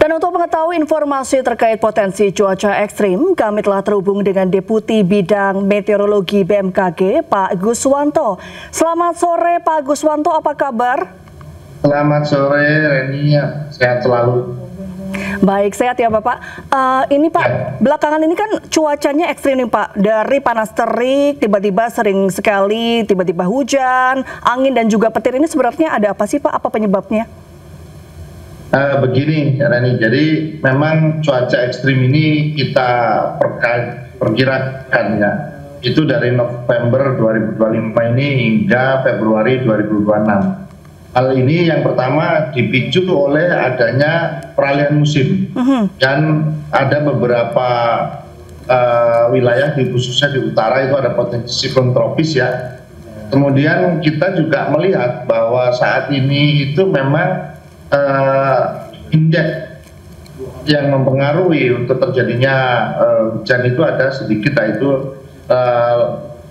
Dan untuk mengetahui informasi terkait potensi cuaca ekstrim, kami telah terhubung dengan Deputi Bidang Meteorologi BMKG, Pak Guswanto. Selamat sore Pak Guswanto, apa kabar? Selamat sore Reni, sehat selalu. Baik, sehat ya Bapak. Ini Pak, belakangan ini kan cuacanya ekstrim nih Pak. Dari panas terik, tiba-tiba sering sekali, tiba-tiba hujan, angin dan juga petir. Ini sebenarnya ada apa sih Pak? Apa penyebabnya? Begini Reni, jadi memang cuaca ekstrim ini kita perkirakan ya, itu dari November 2025 ini hingga Februari 2026. Hal ini yang pertama dipicu oleh adanya peralihan musim dan ada beberapa wilayah khususnya di utara itu ada potensi siklon tropis ya. Kemudian kita juga melihat bahwa saat ini itu memang indeks yang mempengaruhi untuk terjadinya hujan itu ada sedikit, yaitu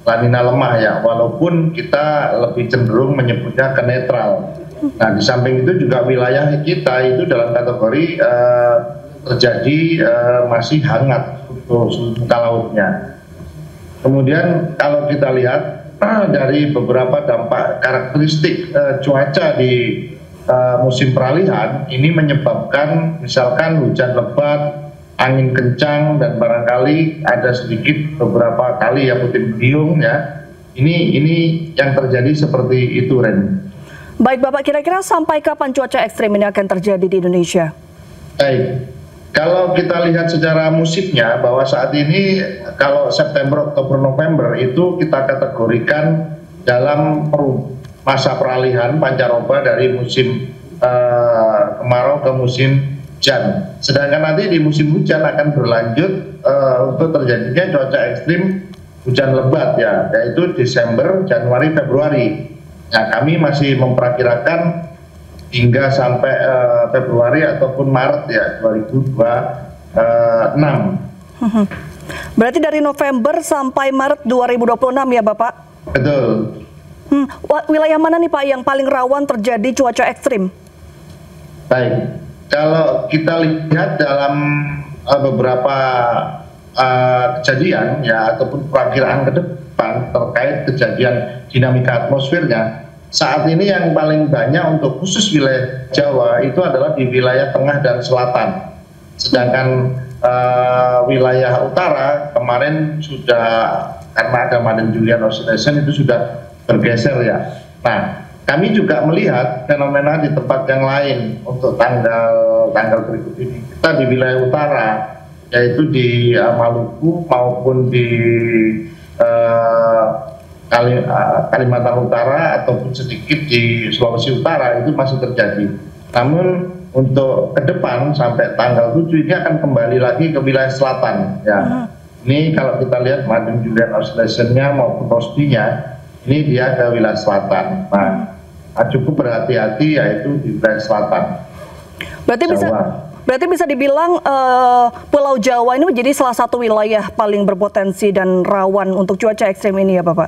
La Nina lemah ya, walaupun kita lebih cenderung menyebutnya ke netral. Nah, di samping itu juga wilayah kita itu dalam kategori terjadi masih hangat untuk muka lautnya. Kemudian kalau kita lihat dari beberapa dampak karakteristik cuaca di musim peralihan ini menyebabkan misalkan hujan lebat, angin kencang, dan barangkali ada sedikit beberapa kali ya puting beliung ya. Ini yang terjadi seperti itu, Ren. Baik Bapak, kira-kira sampai kapan cuaca ekstrim ini akan terjadi di Indonesia? Baik, kalau kita lihat secara musimnya bahwa saat ini kalau September, Oktober, November itu kita kategorikan dalam masa peralihan pancaroba dari musim kemarau ke musim hujan. Sedangkan nanti di musim hujan akan berlanjut untuk terjadinya cuaca ekstrim hujan lebat ya, yaitu Desember, Januari, Februari. Nah, kami masih memperkirakan hingga sampai Februari ataupun Maret ya 2026. Berarti dari November sampai Maret 2026 ya Bapak? Betul. Wilayah mana nih Pak yang paling rawan terjadi cuaca ekstrim? Baik, kalau kita lihat dalam beberapa kejadian ya ataupun perakiraan ke depan terkait kejadian dinamika atmosfernya, saat ini yang paling banyak untuk khusus wilayah Jawa itu adalah di wilayah tengah dan selatan. Sedangkan wilayah utara kemarin sudah, karena ada Madden Julian Oscillation itu sudah bergeser ya. Nah, kami juga melihat fenomena di tempat yang lain untuk tanggal berikut ini. Kita di wilayah utara, yaitu di Maluku maupun di Kalimantan Utara ataupun sedikit di Sulawesi Utara itu masih terjadi. Namun untuk ke depan sampai tanggal 7 ini akan kembali lagi ke wilayah selatan ya. Ini kalau kita lihat Madden Julian Oscillation-nya maupun Rossby-nya, ini dia ke wilayah selatan. Nah, cukup berhati-hati yaitu di wilayah selatan. Berarti bisa dibilang Pulau Jawa ini menjadi salah satu wilayah paling berpotensi dan rawan untuk cuaca ekstrim ini ya Bapak?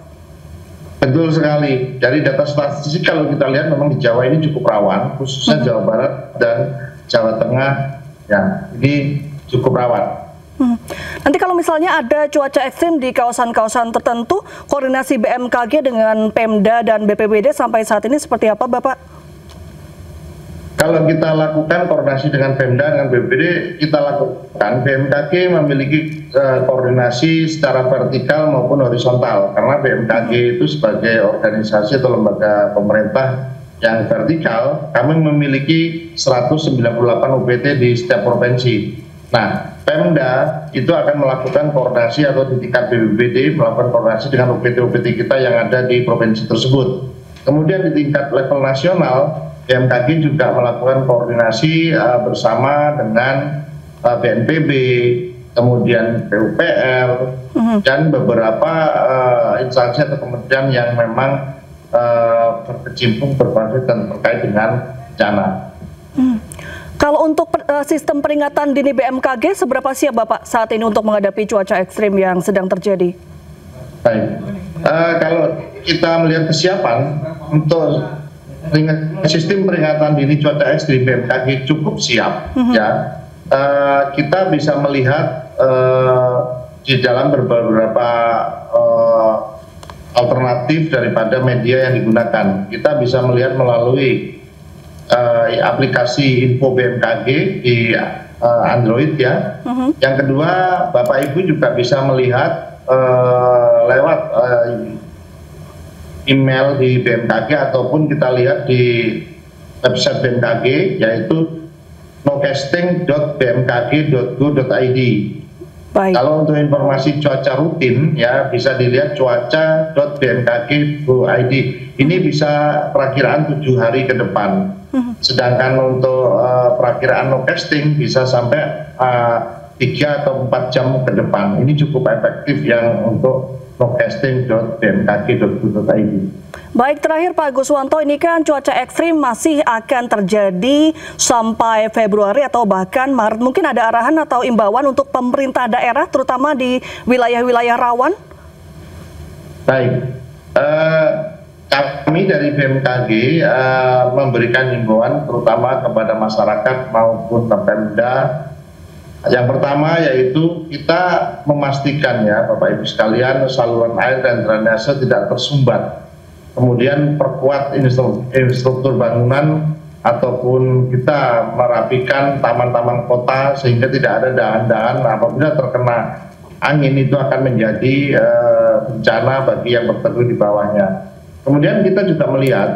Betul sekali. Dari data statistik kalau kita lihat memang di Jawa ini cukup rawan, khususnya Jawa Barat dan Jawa Tengah ya, ini cukup rawan. Nanti kalau misalnya ada cuaca ekstrim di kawasan-kawasan tertentu, koordinasi BMKG dengan Pemda dan BPBD sampai saat ini seperti apa Bapak? Kalau kita lakukan koordinasi dengan Pemda dan BPBD, kita lakukan, BMKG memiliki koordinasi secara vertikal maupun horizontal, karena BMKG itu sebagai organisasi atau lembaga pemerintah yang vertikal, kami memiliki 198 UPT di setiap provinsi. Nah, Pemda itu akan melakukan koordinasi atau di tingkat BPBD melakukan koordinasi dengan UPT-UPT kita yang ada di provinsi tersebut. Kemudian di tingkat level nasional, BMKG juga melakukan koordinasi bersama dengan BNPB, kemudian PUPR, dan beberapa instansi atau kementerian yang memang berkecimpung berbasis dan terkait dengan bencana. Kalau untuk sistem peringatan dini BMKG, seberapa siap Bapak saat ini untuk menghadapi cuaca ekstrim yang sedang terjadi? Baik, kalau kita melihat kesiapan untuk sistem peringatan dini cuaca ekstrim BMKG cukup siap, ya. Kita bisa melihat di dalam beberapa alternatif daripada media yang digunakan. Kita bisa melihat melalui aplikasi info BMKG di Android, ya. Yang kedua, Bapak Ibu juga bisa melihat lewat email di BMKG ataupun kita lihat di website BMKG, yaitu nocasting.bmkg.go.id. Kalau untuk informasi cuaca rutin, ya bisa dilihat cuaca.bmkg.go.id. Ini bisa perakiraan 7 hari ke depan. Sedangkan untuk perakiraan nocasting bisa sampai 3 atau 4 jam ke depan. Ini cukup efektif yang untuk nocasting.bmkg.go.id. Baik, terakhir Pak Guswanto, ini kan cuaca ekstrim masih akan terjadi sampai Februari atau bahkan Maret. Mungkin ada arahan atau imbauan untuk pemerintah daerah, terutama di wilayah-wilayah rawan? Baik, kami dari BMKG memberikan imbauan terutama kepada masyarakat maupun Pemda. Yang pertama yaitu kita memastikan, ya Bapak Ibu sekalian, saluran air dan drainase tidak tersumbat. Kemudian perkuat infrastruktur bangunan ataupun kita merapikan taman-taman kota sehingga tidak ada dahan-dahan apabila terkena angin itu akan menjadi bencana bagi yang berteduh di bawahnya. Kemudian kita juga melihat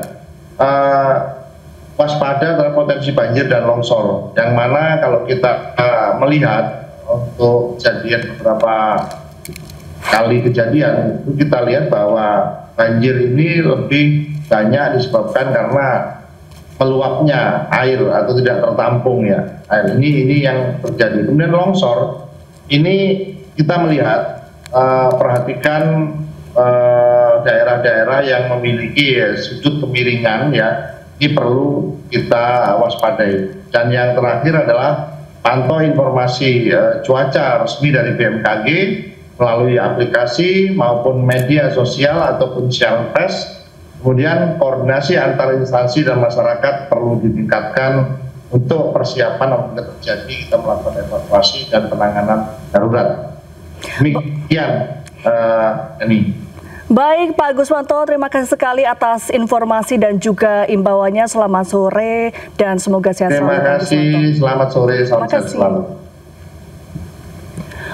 waspada terhadap potensi banjir dan longsor, yang mana kalau kita melihat untuk kejadian beberapa kali kejadian itu kita lihat bahwa banjir ini lebih banyak disebabkan karena meluapnya air atau tidak tertampung, ya air ini yang terjadi. Kemudian longsor ini kita melihat perhatikan daerah-daerah yang memiliki sudut kemiringan, ya ini perlu kita waspadai. Dan yang terakhir adalah pantau informasi cuaca resmi dari BMKG melalui aplikasi maupun media sosial ataupun siaran pers. Kemudian koordinasi antar instansi dan masyarakat perlu ditingkatkan untuk persiapan apabila terjadi kita melakukan evakuasi dan penanganan darurat. Demikian ini. Baik Pak Guswanto, terima kasih sekali atas informasi dan juga imbauannya. Selamat sore dan semoga sehat selalu. Terima kasih, selamat sore, salam sehat selalu.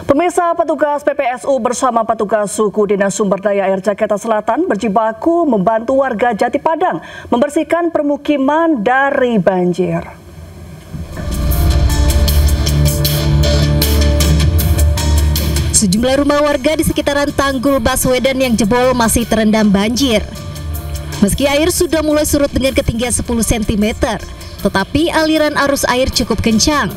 Pemirsa, petugas PPSU bersama petugas suku Dinas Sumber Daya Air Jakarta Selatan berjibaku membantu warga Jati Padang membersihkan permukiman dari banjir. Sejumlah rumah warga di sekitaran Tanggul Baswedan yang jebol masih terendam banjir. Meski air sudah mulai surut dengan ketinggian 10 cm, tetapi aliran arus air cukup kencang.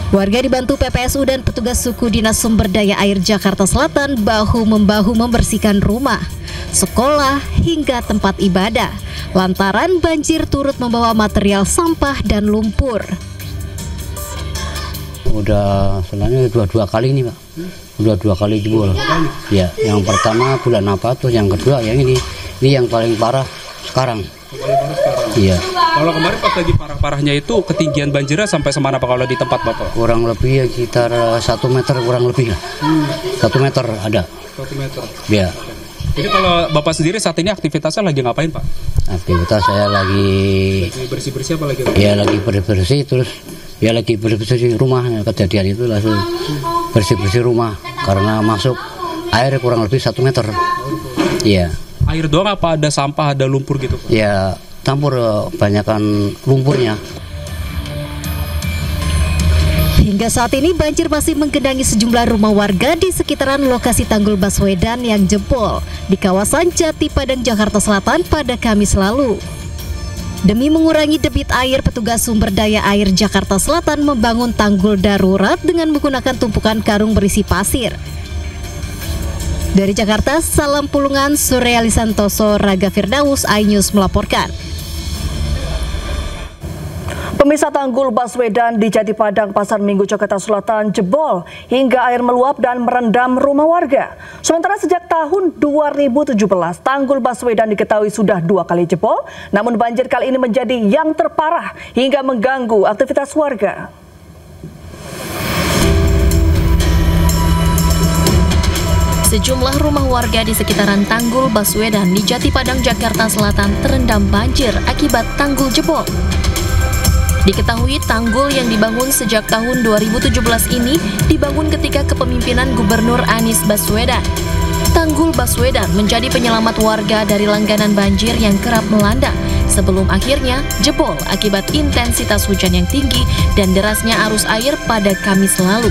Warga dibantu PPSU dan petugas suku Dinas Sumber Daya Air Jakarta Selatan bahu-membahu membersihkan rumah, sekolah, hingga tempat ibadah. Lantaran banjir turut membawa material sampah dan lumpur. Udah sebenarnya dua kali ini Pak, udah 2 kali jebol. Ya, yang pertama bulan apa tuh, yang kedua yang ini yang paling parah sekarang. Iya. Kalau kemarin pas lagi parah-parahnya itu ketinggian banjirnya sampai semana Pak kalau di tempat Bapak? Kurang lebih ya sekitar 1 meter kurang lebih lah. 1 meter ada. 1 meter. Ya. Jadi kalau Bapak sendiri saat ini aktivitasnya lagi ngapain Pak? Aktivitas saya lagi bersih-bersih apa lagi? Ya lagi bersih-bersih, terus ya lagi bersih-bersih rumah. Kejadian itu langsung bersih-bersih rumah karena masuk air kurang lebih 1 meter. Iya. Air doang apa ada sampah, ada lumpur gitu Pak? Ya campur, banyakan lumpurnya. Hingga saat ini banjir masih menggenangi sejumlah rumah warga di sekitaran lokasi Tanggul Baswedan yang jebol di kawasan Jati Padang, Jakarta Selatan pada Kamis lalu. Demi mengurangi debit air, petugas sumber daya air Jakarta Selatan membangun tanggul darurat dengan menggunakan tumpukan karung berisi pasir. Dari Jakarta, Salam Pulungan, Surreali Santoso, Raga Firdaus, iNews melaporkan. Pemirsa, tanggul Baswedan di Jati Padang, Pasar Minggu, Jakarta Selatan jebol hingga air meluap dan merendam rumah warga. Sementara sejak tahun 2017, tanggul Baswedan diketahui sudah 2 kali jebol, namun banjir kali ini menjadi yang terparah hingga mengganggu aktivitas warga. Sejumlah rumah warga di sekitaran tanggul Baswedan di Jati Padang, Jakarta Selatan terendam banjir akibat tanggul jebol. Diketahui tanggul yang dibangun sejak tahun 2017 ini dibangun ketika kepemimpinan Gubernur Anies Baswedan. Tanggul Baswedan menjadi penyelamat warga dari langganan banjir yang kerap melanda sebelum akhirnya jebol akibat intensitas hujan yang tinggi dan derasnya arus air pada Kamis lalu.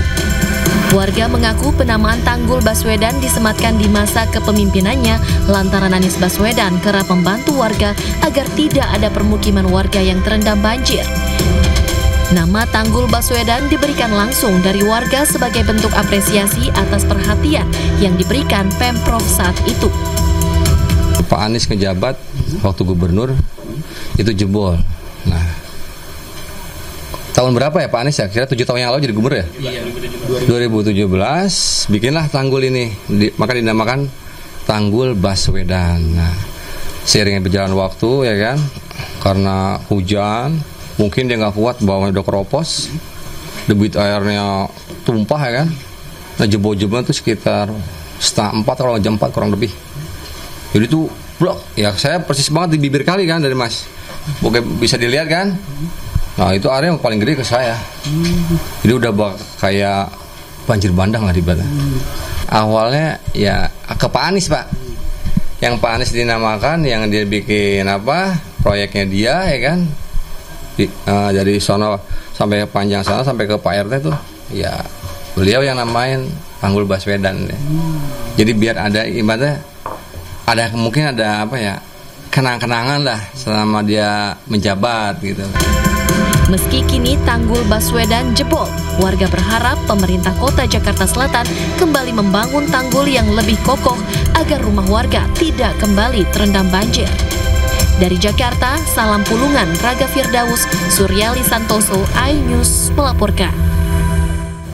Warga mengaku penamaan tanggul Baswedan disematkan di masa kepemimpinannya lantaran Anies Baswedan kerap membantu warga agar tidak ada permukiman warga yang terendam banjir. Nama tanggul Baswedan diberikan langsung dari warga sebagai bentuk apresiasi atas perhatian yang diberikan Pemprov saat itu. Pak Anies ngejabat waktu gubernur itu jebol. Nah, tahun berapa ya Pak Anies ya? Kira 7 tahun yang lalu jadi gubernur ya? Iya, 2017 bikinlah tanggul ini, maka dinamakan tanggul Baswedan. Nah, seiring berjalan waktu ya kan, karena hujan, mungkin dia nggak kuat, bawahnya udah keropos, debit airnya tumpah ya kan. Nah, jebol-jebol itu sekitar 3:30 kalau jam 4 kurang lebih. Jadi itu blok, ya saya persis banget di bibir kali kan dari Mas. Oke, bisa dilihat kan. Nah, itu area yang paling gede ke saya. Jadi udah kayak banjir bandang lah di Bata. Awalnya ya ke Pak Anies Pak. Yang Pak Anies dinamakan, yang dia bikin proyeknya dia ya kan. Dari sono sampai panjang sana sampai ke Pak RT tuh ya beliau yang namain tanggul Baswedan ya. Jadi biar ada ibaratnya mungkin ada kenang-kenangan lah selama dia menjabat gitu. Meski kini tanggul Baswedan jebol, warga berharap pemerintah kota Jakarta Selatan kembali membangun tanggul yang lebih kokoh agar rumah warga tidak kembali terendam banjir. Dari Jakarta, salam Pulungan, Raga Firdaus, Suryali Santoso, iNews melaporkan.